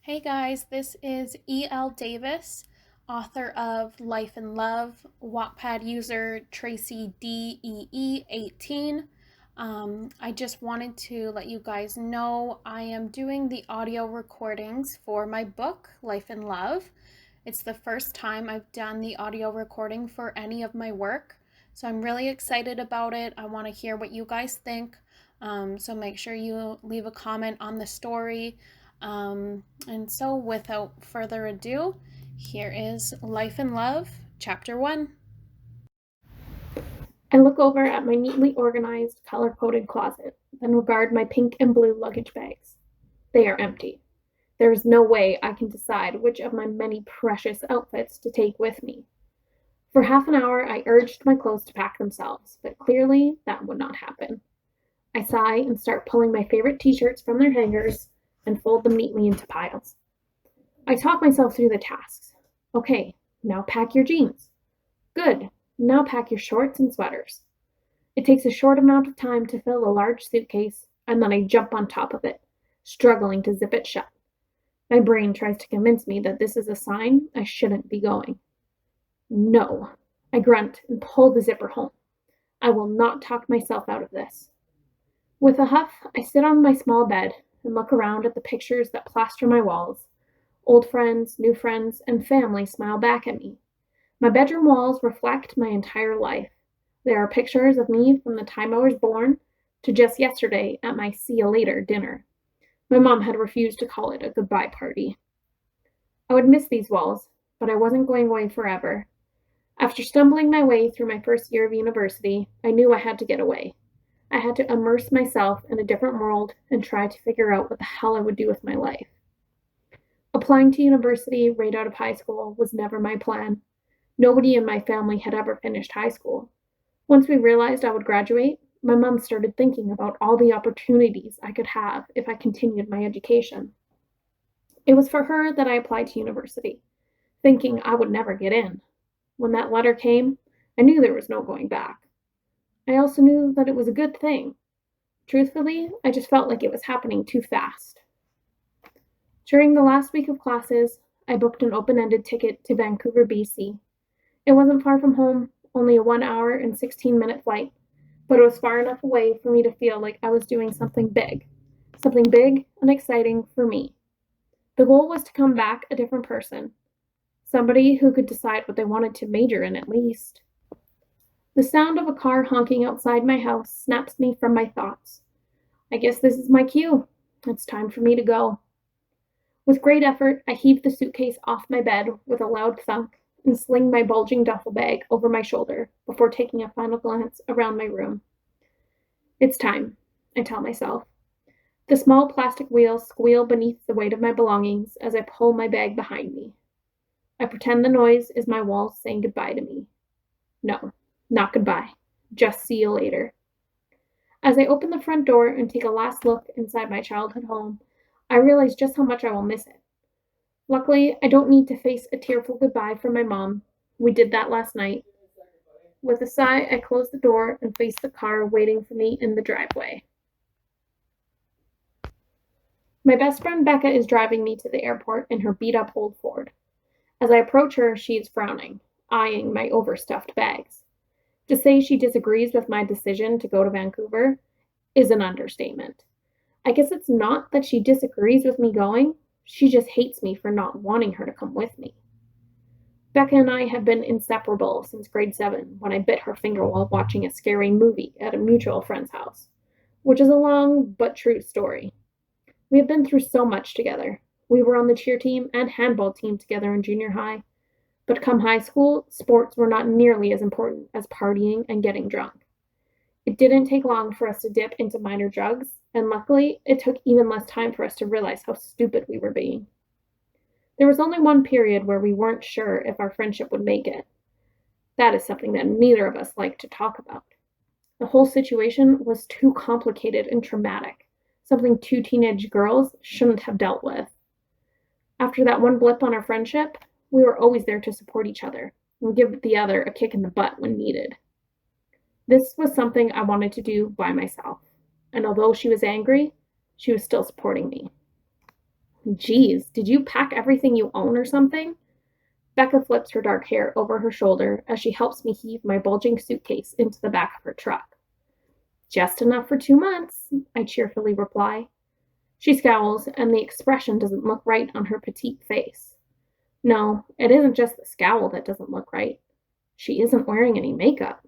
Hey guys, this is E.L. Davis, author of Life and Love, Wattpad user Tracy DEE18. I just wanted to let you guys know I am doing the audio recordings for my book, Life and Love. It's the first time I've done the audio recording for any of my work, so I'm really excited about it. I want to hear what you guys think, so make sure you leave a comment on the story. And so, without further ado, here is Life and Love, Chapter 1. I look over at my neatly organized, color-coded closet, then regard my pink and blue luggage bags. They are empty. There is no way I can decide which of my many precious outfits to take with me. For half an hour, I urged my clothes to pack themselves, but clearly that would not happen. I sigh and start pulling my favorite t-shirts from their hangers and fold them neatly into piles. I talk myself through the tasks. Okay, now pack your jeans. Good. Now pack your shorts and sweaters. It takes a short amount of time to fill a large suitcase, and then I jump on top of it, struggling to zip it shut. My brain tries to convince me that this is a sign I shouldn't be going. No. I grunt and pull the zipper home. I will not talk myself out of this. With a huff, I sit on my small bed and look around at the pictures that plaster my walls. Old friends, new friends, and family smile back at me. My bedroom walls reflect my entire life. There are pictures of me from the time I was born to just yesterday at my see you later dinner. My mom had refused to call it a goodbye party. I would miss these walls, but I wasn't going away forever. After stumbling my way through my first year of university, I knew I had to get away. I had to immerse myself in a different world and try to figure out what the hell I would do with my life. Applying to university right out of high school was never my plan. Nobody in my family had ever finished high school. Once we realized I would graduate, my mom started thinking about all the opportunities I could have if I continued my education. It was for her that I applied to university, thinking I would never get in. When that letter came, I knew there was no going back. I also knew that it was a good thing. Truthfully, I just felt like it was happening too fast. During the last week of classes, I booked an open-ended ticket to Vancouver, BC. It wasn't far from home, only a 1 hour and 16-minute flight, but it was far enough away for me to feel like I was doing something big and exciting for me. The goal was to come back a different person, somebody who could decide what they wanted to major in at least. The sound of a car honking outside my house snaps me from my thoughts. I guess this is my cue. It's time for me to go. With great effort, I heave the suitcase off my bed with a loud thunk and sling my bulging duffel bag over my shoulder before taking a final glance around my room. It's time, I tell myself. The small plastic wheels squeal beneath the weight of my belongings as I pull my bag behind me. I pretend the noise is my walls saying goodbye to me. No, not goodbye. Just see you later. As I open the front door and take a last look inside my childhood home, I realize just how much I will miss it. Luckily, I don't need to face a tearful goodbye from my mom. We did that last night. With a sigh, I close the door and face the car waiting for me in the driveway. My best friend Becca is driving me to the airport in her beat-up old Ford. As I approach her, she is frowning, eyeing my overstuffed bags. To say she disagrees with my decision to go to Vancouver is an understatement. I guess it's not that she disagrees with me going, she just hates me for not wanting her to come with me. Becca and I have been inseparable since grade 7 when I bit her finger while watching a scary movie at a mutual friend's house, which is a long but true story. We have been through so much together. We were on the cheer team and handball team together in junior high, but come high school, sports were not nearly as important as partying and getting drunk. It didn't take long for us to dip into minor drugs, and luckily, it took even less time for us to realize how stupid we were being. There was only one period where we weren't sure if our friendship would make it. That is something that neither of us liked to talk about. The whole situation was too complicated and traumatic, something two teenage girls shouldn't have dealt with. After that one blip on our friendship, we were always there to support each other and give the other a kick in the butt when needed. This was something I wanted to do by myself, and although she was angry, she was still supporting me. Geez, did you pack everything you own or something? Becca flips her dark hair over her shoulder as she helps me heave my bulging suitcase into the back of her truck. Just enough for 2 months, I cheerfully reply. She scowls, and the expression doesn't look right on her petite face. No, it isn't just the scowl that doesn't look right. She isn't wearing any makeup.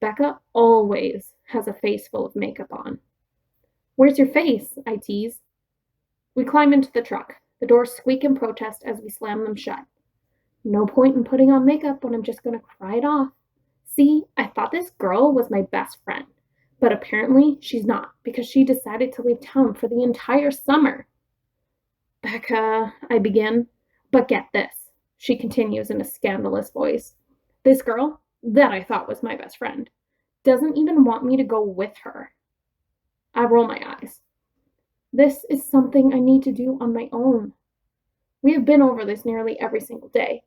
Becca always has a face full of makeup on. Where's your face? I tease. We climb into the truck. The doors squeak in protest as we slam them shut. No point in putting on makeup when I'm just going to cry it off. See, I thought this girl was my best friend, but apparently she's not because she decided to leave town for the entire summer. Becca, I begin, but get this, she continues in a scandalous voice. This girl, that I thought was my best friend, doesn't even want me to go with her. I roll my eyes. This is something I need to do on my own. We have been over this nearly every single day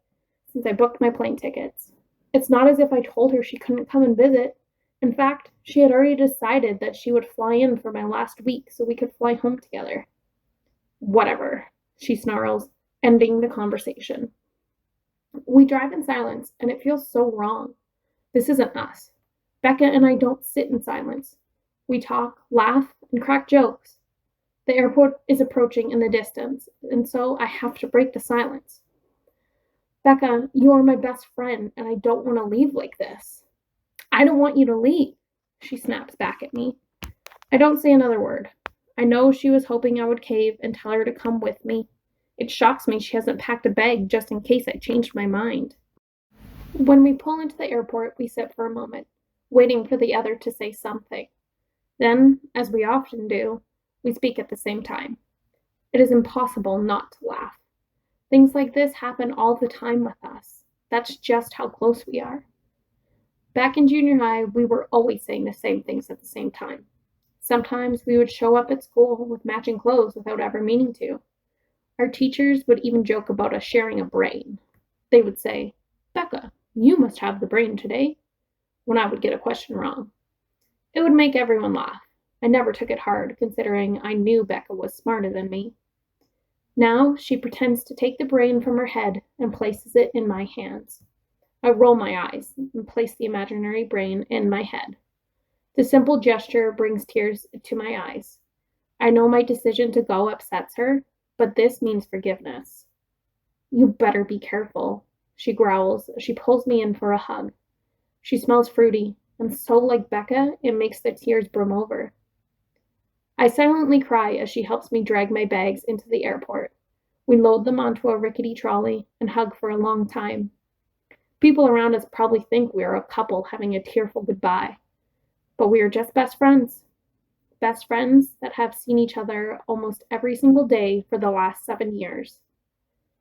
since I booked my plane tickets. It's not as if I told her she couldn't come and visit. In fact, she had already decided that she would fly in for my last week so we could fly home together. Whatever, she snarls, ending the conversation. We drive in silence, and it feels so wrong. This isn't us. Becca and I don't sit in silence. We talk, laugh, and crack jokes. The airport is approaching in the distance, and so I have to break the silence. Becca, you are my best friend, and I don't want to leave like this. I don't want you to leave, she snaps back at me. I don't say another word. I know she was hoping I would cave and tell her to come with me. It shocks me she hasn't packed a bag just in case I changed my mind. When we pull into the airport, we sit for a moment, waiting for the other to say something. Then, as we often do, we speak at the same time. It is impossible not to laugh. Things like this happen all the time with us. That's just how close we are. Back in junior high, we were always saying the same things at the same time. Sometimes we would show up at school with matching clothes without ever meaning to. Our teachers would even joke about us sharing a brain. They would say, Becca, you must have the brain today, when I would get a question wrong. It would make everyone laugh. I never took it hard, considering I knew Becca was smarter than me. Now she pretends to take the brain from her head and places it in my hands. I roll my eyes and place the imaginary brain in my head. The simple gesture brings tears to my eyes. I know my decision to go upsets her, but this means forgiveness. You better be careful, she growls as she pulls me in for a hug. She smells fruity, and so like Becca, it makes the tears brim over. I silently cry as she helps me drag my bags into the airport. We load them onto a rickety trolley and hug for a long time. People around us probably think we are a couple having a tearful goodbye, but we are just best friends. Best friends that have seen each other almost every single day for the last 7 years.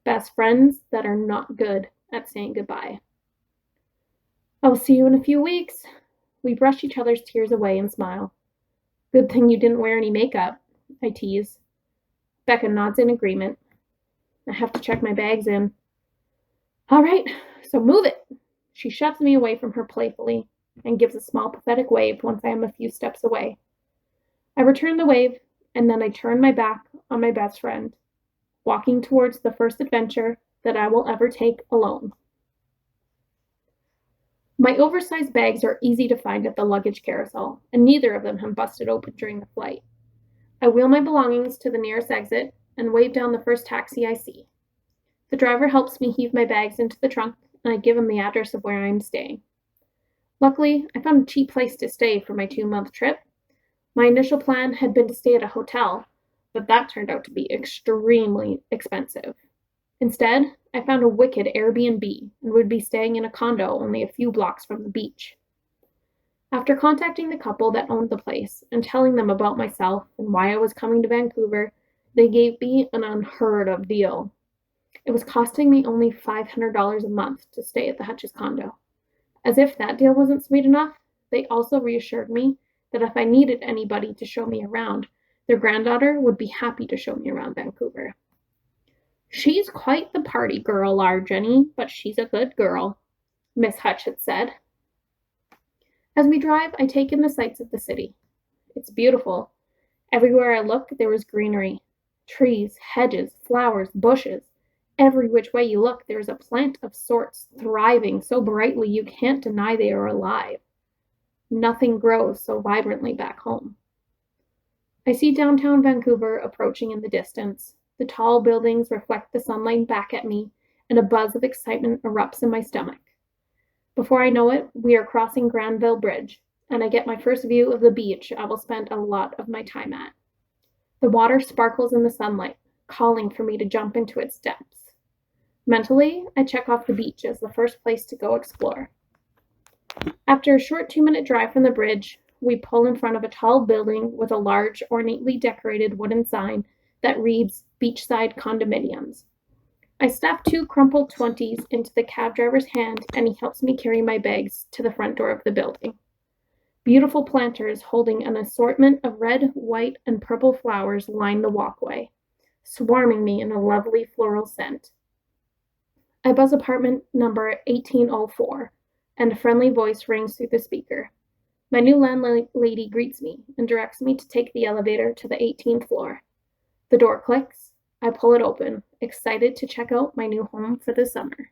Best friends that are not good at saying goodbye. I'll see you in a few weeks. We brush each other's tears away and smile. Good thing you didn't wear any makeup, I tease. Becca nods in agreement. I have to check my bags in. All right, so move it. She shoves me away from her playfully and gives a small pathetic wave once I am a few steps away. I return the wave, and then I turn my back on my best friend, walking towards the first adventure that I will ever take alone. My oversized bags are easy to find at the luggage carousel, and neither of them have busted open during the flight. I wheel my belongings to the nearest exit and wave down the first taxi I see. The driver helps me heave my bags into the trunk, and I give him the address of where I am staying. Luckily, I found a cheap place to stay for my 2-month trip. My initial plan had been to stay at a hotel, but that turned out to be extremely expensive. Instead, I found a wicked Airbnb and would be staying in a condo only a few blocks from the beach. After contacting the couple that owned the place and telling them about myself and why I was coming to Vancouver, they gave me an unheard of deal. It was costing me only $500 a month to stay at the Hutch's condo. As if that deal wasn't sweet enough, they also reassured me that if I needed anybody to show me around, their granddaughter would be happy to show me around Vancouver. She's quite the party girl, our Jenny, but she's a good girl, Miss Hutch had said. As we drive, I take in the sights of the city. It's beautiful. Everywhere I look, there was greenery. Trees, hedges, flowers, bushes. Every which way you look, there is a plant of sorts thriving so brightly you can't deny they are alive. Nothing grows so vibrantly back home. I see downtown Vancouver approaching in the distance. The tall buildings reflect the sunlight back at me, and a buzz of excitement erupts in my stomach. Before I know it, we are crossing Granville Bridge, and I get my first view of the beach I will spend a lot of my time at. The water sparkles in the sunlight, calling for me to jump into its depths. Mentally, I check off the beach as the first place to go explore. After a short 2-minute drive from the bridge, we pull in front of a tall building with a large, ornately decorated wooden sign that reads Beachside Condominiums. I stuff 2 crumpled 20s into the cab driver's hand, and he helps me carry my bags to the front door of the building. Beautiful planters holding an assortment of red, white, and purple flowers line the walkway, swarming me in a lovely floral scent. I buzz apartment number 1804, and a friendly voice rings through the speaker. My new landlady greets me and directs me to take the elevator to the 18th floor. The door clicks. I pull it open, excited to check out my new home for the summer.